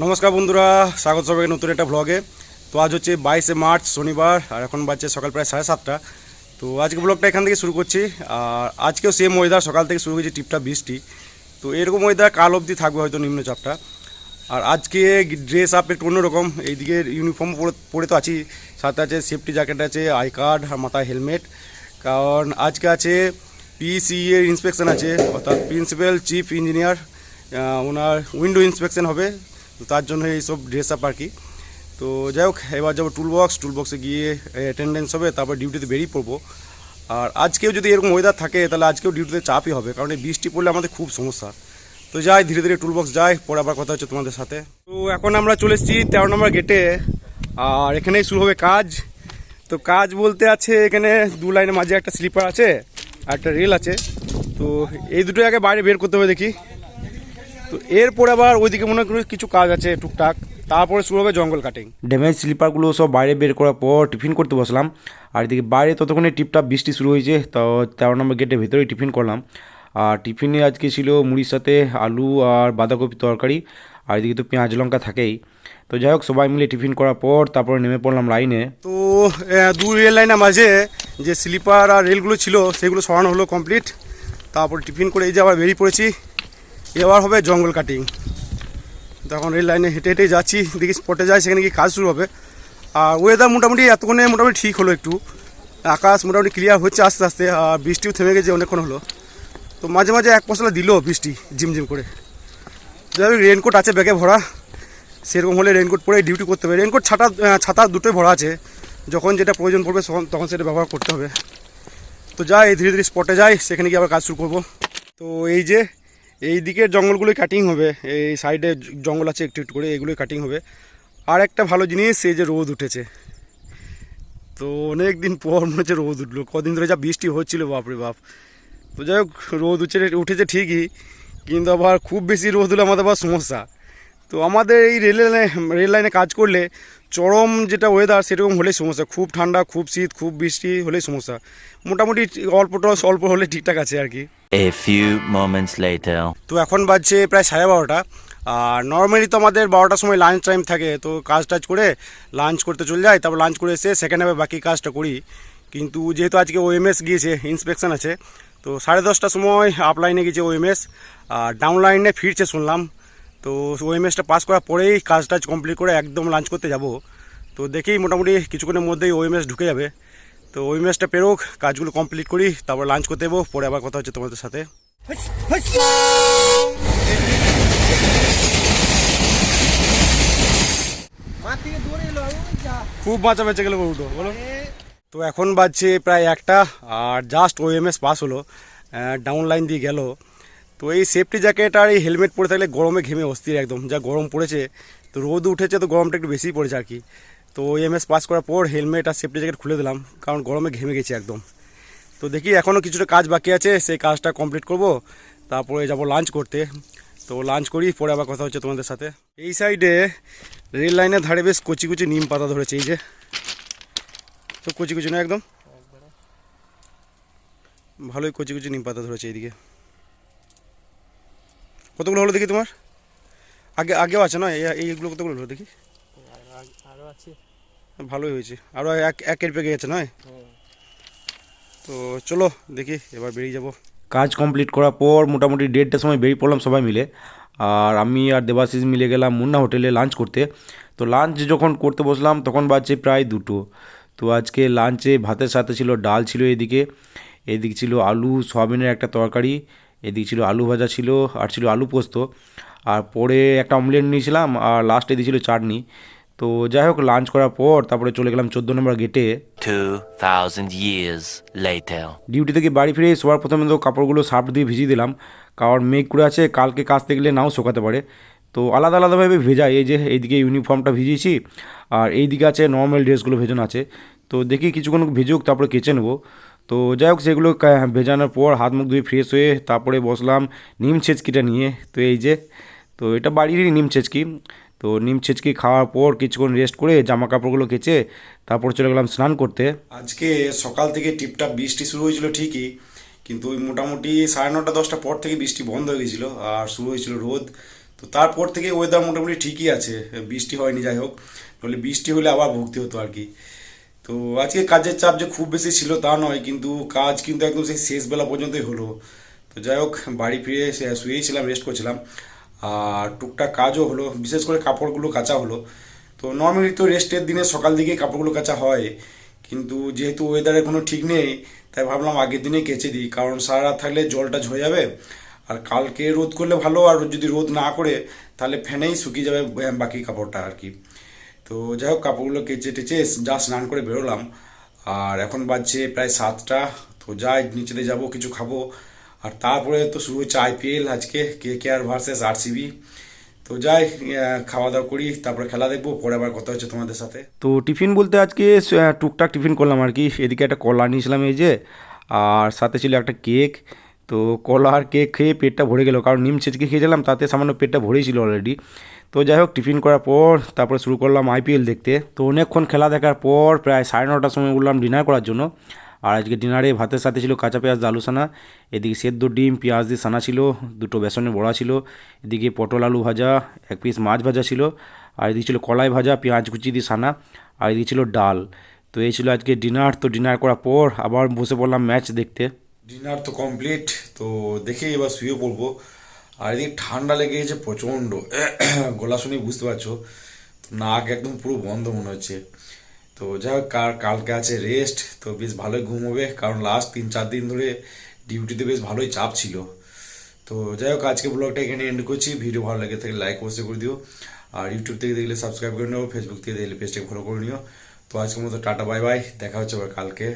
নমস্কার বন্ধুরা, স্বাগত সবাইকে নতুন একটা ব্লগে। তো আজ হচ্ছে 22শে মার্চ শনিবার, আর এখন বাজছে সকাল প্রায় 7:30। তো আজকে ব্লগটা এখান থেকে শুরু করছি। আর আজকেও সেম ওয়েদার, সকাল থেকে শুরু হয়েছে টিপটা বৃষ্টি। তো এরকম ওয়েদার কাল অবধি থাকবে হয়তো নিম্নচাপটা। আর আজকে ড্রেস আপ একটু অন্যরকম, এইদিকে ইউনিফর্ম পরে তো আছি, সাথে আছে সেফটি জ্যাকেট, আছে আই কার্ড আর মাথায় হেলমেট। কারণ আজকে আছে পিসি এর ইন্সপেকশন আছে, অর্থাৎ প্রিন্সিপাল চিফ ইঞ্জিনিয়ার ওনার উইন্ডো ইন্সপেকশন হবে। তো তার জন্য এইসব ড্রেস আপ আর কি। তো যাই হোক, এবার যাবো টুলবক্সে গিয়ে অ্যাটেন্ডেন্স হবে, তারপর ডিউটিতে বেরিয়ে পড়বো। আর আজকেও যদি এরকম ওয়েদার থাকে তাহলে আজকেও ডিউটিতে চাপই হবে, কারণ এই বৃষ্টি পড়লে আমাদের খুব সমস্যা। তো যাই ধীরে ধীরে টুলবক্স যাই, পরে আবার কথা হচ্ছে তোমাদের সাথে। তো এখন আমরা চলে এসেছি 13 নম্বর গেটে, আর এখানেই শুরু হবে কাজ। তো কাজ বলতে আছে এখানে 2 লাইনের মাঝে একটা স্লিপার আছে আর একটা রেল আছে। তো এই দুটো আগে বাইরে বের করতে হবে দেখি। তো এরপরে আবার ওইদিকে মনে করি কিছু কাজ আছে টুকটাক, তারপরে শুরু হবে জঙ্গল কাটিং। ড্যামেজ স্লিপারগুলো সব বাইরে বের করার পর টিফিন করতে বসলাম। আর এদিকে বাইরে ততক্ষণে টিপটাপ বৃষ্টি শুরু হয়েছে, তো 13 নম্বর গেটের ভেতরেই টিফিন করলাম। আর টিফিনে আজকে ছিল মুড়ির সাথে আলু আর বাঁধাকপি তরকারি, আর এদিকে তো পেঁয়াজ লঙ্কা থাকেই। তো যাই হোক, সবাই মিলে টিফিন করার পর তারপরে নেমে পড়লাম লাইনে। তো 2 রেল লাইনের মাঝে যে স্লিপার আর রেলগুলো ছিল সেগুলো সরানো হলো কমপ্লিট। তারপর টিফিন করে এই যে আবার বেরিয়ে পড়েছি, এবার হবে জঙ্গল কাটিং। তখন রেল লাইনে হেঁটে হেঁটেই যাচ্ছি, দেখি স্পটে যাই সেখানে কি কাজ শুরু হবে। আর ওয়েদার মোটামুটি এতক্ষণে মোটামুটি ঠিক হলো, একটু আকাশ মোটামুটি ক্লিয়ার হচ্ছে আস্তে আস্তে, আর বৃষ্টিও থেমে গেছে অনেকক্ষণ হলো। তো মাঝে মাঝে এক পশলা দিল বৃষ্টি ঝিমঝিম করে। যাই হোক, রেনকোট আছে ব্যাগে ভরা, সেরকম হলে রেনকোট পরে ডিউটি করতে হবে। রেনকোট ছাতা দুটোই ভরা আছে, যখন যেটা প্রয়োজন পড়বে তখন সেটা ব্যবহার করতে হবে। তো যাই ধীরে ধীরে স্পটে যাই, সেখানে গিয়ে আবার কাজ শুরু করবো। তো এই যে এই দিকের জঙ্গলগুলোই কাটিং হবে, এই সাইডে জঙ্গল আছে একটু একটু করে, এগুলোই কাটিং হবে। আর একটা ভালো জিনিস, এই যে রোদ উঠেছে। তো অনেক দিন পর মনে হচ্ছে রোদ উঠলো, কদিন ধরে যা বৃষ্টি হচ্ছিল বাপরে বাপ। তো যাই হোক, রোদ উঠেছে ঠিকই, কিন্তু আবার খুব বেশি রোদ হলে আমাদের আবার সমস্যা। তো আমাদের এই রেল লাইনে কাজ করলে চরম যেটা ওয়েদার সেরকম হলেই সমস্যা, খুব ঠান্ডা, খুব শীত, খুব বৃষ্টি হলেই সমস্যা। মোটামুটি অল্প হলে ঠিকঠাক আছে আর কি। A few moments later. তো এখন বাজছে প্রায় 12:30। আর নর্মালি তো আমাদের 12টার সময় লাঞ্চ টাইম থাকে, তো কাজ টাজ করে লাঞ্চ করতে চলে যাই, তারপর লাঞ্চ করে এসে সেকেন্ড হাফে বাকি কাজটা করি। কিন্তু যেহেতু আজকে ওএমএস গিয়েছে, ইন্সপেকশন আছে, তো 10:30টার সময় আপ লাইনে গিয়েছে ওএমএস, আর ডাউন লাইনে ফিরছে শুনলাম। তো ওএমএসটা পাস করার পরেই কাজ টাজ কমপ্লিট করে একদম লাঞ্চ করতে যাব। তো দেখি মোটামুটি কিছুক্ষণের মধ্যেই ওএমএস ঢুকে যাবে। তো ওএমএসটা পেরোক, কাজগুলো কমপ্লিট করি, তারপর লাঞ্চ করতে যাবো, পরে আবার কথা হচ্ছে তোমাদের সাথে। খুব বাঁচা বেঁচে গেলে উঠো বলো। তো এখন বাজছে প্রায় 1টা, আর জাস্ট ওএমএস পাস হলো, ডাউন লাইন দিয়ে গেল। তো এই সেফটি জ্যাকেট আর এই হেলমেট পরে থাকলে গরমে ঘেমে অস্থির একদম, যা গরম পড়েছে। তো রোদ উঠেছে, তো গরমটা একটু বেশিই পড়েছে আর কি। তো ওএমএস পাস করার পর হেলমেট আর সেফটি জ্যাকেট খুলে দিলাম, কারণ গরমে ঘেমে গেছে একদম। তো দেখি এখনও কিছুটা কাজ বাকি আছে, সেই কাজটা কমপ্লিট করব, তারপরে যাব লাঞ্চ করতে। তো লাঞ্চ করি, পরে আবার কথা হচ্ছে তোমাদের সাথে। এই সাইডে রেল লাইনের ধারে বেশ কচি কচি নিম পাতা ধরেছে, এই যে তো কচি কচি না একদম, ভালোই কচি কচি নিম পাতা ধরেছে এইদিকে। কতগুলো হলো দেখি তোমার? আগেও আছে না, এইগুলো কতগুলো হলো দেখি? আরো আছে, ভালোই হয়েছে, আরও একের পেকে গেছে নয়? তো চলো দেখি, এবার বেরিয়ে যাব। কাজ কমপ্লিট করার পর মোটামুটি 1:30টার সময় বেরিয়ে পড়লাম সবাই মিলে। আর আমি আর দেবাশিস মিলে গেলাম মুন্না হোটেলে লাঞ্চ করতে। তো লাঞ্চ যখন করতে বসলাম তখন বাজছে প্রায় 2টো। তো আজকে লাঞ্চে ভাতের সাথে ছিল ডাল, ছিল এদিকে ছিল আলু সয়াবিনের একটা তরকারি, এদিকে ছিল আলু ভাজা ছিল, আর ছিল আলু পোস্ত, আর পরে একটা অমলেট নিয়েছিলাম, আর লাস্টে দিয়েছিল চাটনি। তো যাই হোক, লাঞ্চ করার পর তারপরে চলে গেলাম 14 নম্বর গেটে। 2000 years later. ডিউটি থেকে বাড়ি ফিরে সবার প্রথমে তো কাপড়গুলো সার্ফ দিয়ে ভিজিয়ে দিলাম, কারণ মেঘ করে আছে, কালকে কাচতে গেলে নাও শোকাতে পারে। তো আলাদা আলাদাভাবে ভেজাই, এই যে এইদিকে ইউনিফর্মটা ভিজিয়েছি, আর এইদিকে আছে নর্মাল ড্রেসগুলো ভেজানো আছে। তো দেখি কিছুক্ষণ ভিজুক, তারপরে কেচে নেবো। তো যাই হোক, সেগুলো ভেজানোর পর হাত মুখ ধুয়ে ফ্রেশ হয়ে তারপরে বসলাম নিম ছেঁচকিটা নিয়ে। তো এই যে, তো এটা বাড়িরই নিম ছেঁচকি। তো নিম ছেঁচকি খাওয়ার পর কিছুক্ষণ রেস্ট করে জামা কাপড়গুলো কেচে তারপর চলে গেলাম স্নান করতে। আজকে সকাল থেকে টিপটাপ বৃষ্টি শুরু হয়েছিল ঠিকই, কিন্তু ওই মোটামুটি 9:30 10টার পর থেকে বৃষ্টি বন্ধ হয়ে গেছিলো, আর শুরু হয়েছিল রোদ। তো তারপর থেকে ওয়েদার মোটামুটি ঠিকই আছে, বৃষ্টি হয়নি যাই হোক, নইলে বৃষ্টি হলে আবার ভুগতে হতো আর কি। তো আজকে কাজের চাপ যে খুব বেশি ছিল তা নয়, কিন্তু কাজ কিন্তু একদম সেই শেষ বেলা পর্যন্তই হলো। তো যাই হোক, বাড়ি ফিরে শুয়েই ছিলাম, রেস্ট করছিলাম, আর টুকটাক কাজও হলো, বিশেষ করে কাপড়গুলো কাচা হলো। তো নর্মালি তো রেস্টের দিনে সকাল দিকে কাপড়গুলো কাচা হয়, কিন্তু যেহেতু ওয়েদারের কোনো ঠিক নেই, তাই ভাবলাম আগের দিনেই কেচে দিই, কারণ সারা রাত থাকলে জলটা ঝরে যাবে। আর কালকে রোদ করলে ভালো, আর যদি রোদ না করে তাহলে ফ্যানেই শুকিয়ে যাবে বাকি কাপড়টা আর কি। তো যাই হোক, কাপড়গুলো কেচে টেচে যা স্নান করে বেরোলাম, আর এখন বাজছে প্রায় 7টা। তো যাই নিচেতে যাব, কিছু খাবো, আর তারপরে তো শুরু হচ্ছে আইপিএল আজকে, KKR ভার্সেস RCB। তো যাই, খাওয়া দাওয়া করি, তারপরে খেলা দেখবো, পরে আবার কথা হচ্ছে তোমাদের সাথে। তো টিফিন বলতে আজকে টুকটাক টিফিন করলাম আর কি। এদিকে একটা কলা নিয়েছিলাম এই যে, আর সাথে ছিল একটা কেক। তো কলা আর কেক খেয়ে পেটটা ভরে গেল, কারণ নিম ছেঁচকে খেয়েছিলাম, তাতে সামান্য পেটটা ভরেই ছিল অলরেডি। তো যাই হোক, টিফিন করার পর তারপরে শুরু করলাম আইপিএল দেখতে। তো অনেকক্ষণ খেলা দেখার পর প্রায় 9:30টার সময় উঠলাম ডিনার করার জন্য। আর আজকে ডিনারে ভাতের সাথে ছিল কাঁচা পেঁয়াজ দিয়ে আলু সানা, এদিকে সেদ্ধ ডিম পেঁয়াজ দিয়ে সানা ছিল, দুটো বেসনের বড়া ছিল, এদিকে পটল আলু ভাজা, এক পিস মাছ ভাজা ছিল, আর এদিকে ছিল কলাই ভাজা পেঁয়াজ কুচি দিয়ে সানা, আর এদিকে ছিল ডাল। তো এই ছিল আজকে ডিনার। তো ডিনার করার পর আবার বসে পড়লাম ম্যাচ দেখতে। ডিনার তো কমপ্লিট, তো দেখে এবার শুয়ে পড়বো। আর এদিকে ঠান্ডা লেগে গেছে প্রচণ্ড, গলা শুনে বুঝতে পারছো, তো নাক একদম পুরো বন্ধ মনে হচ্ছে। তো যাই হোক, কালকে আছে রেস্ট, তো বেশ ভালোই ঘুম হবে, কারণ লাস্ট 3-4 দিন ধরে ডিউটিতে বেশ ভালোই চাপ ছিল। তো যাই হোক, আজকে ব্লগটা এখানে এন্ড করছি। ভিডিও ভালো লাগে থাকে লাইক অবশ্যই করে দিও, আর ইউটিউব থেকে দেখলে সাবস্ক্রাইব করে নিও, ফেসবুক থেকে দেখলে পেজটাকে ফলো করে নিও। তো আজকের মতো টাটা বাই বাই, দেখা হচ্ছে আবার কালকে।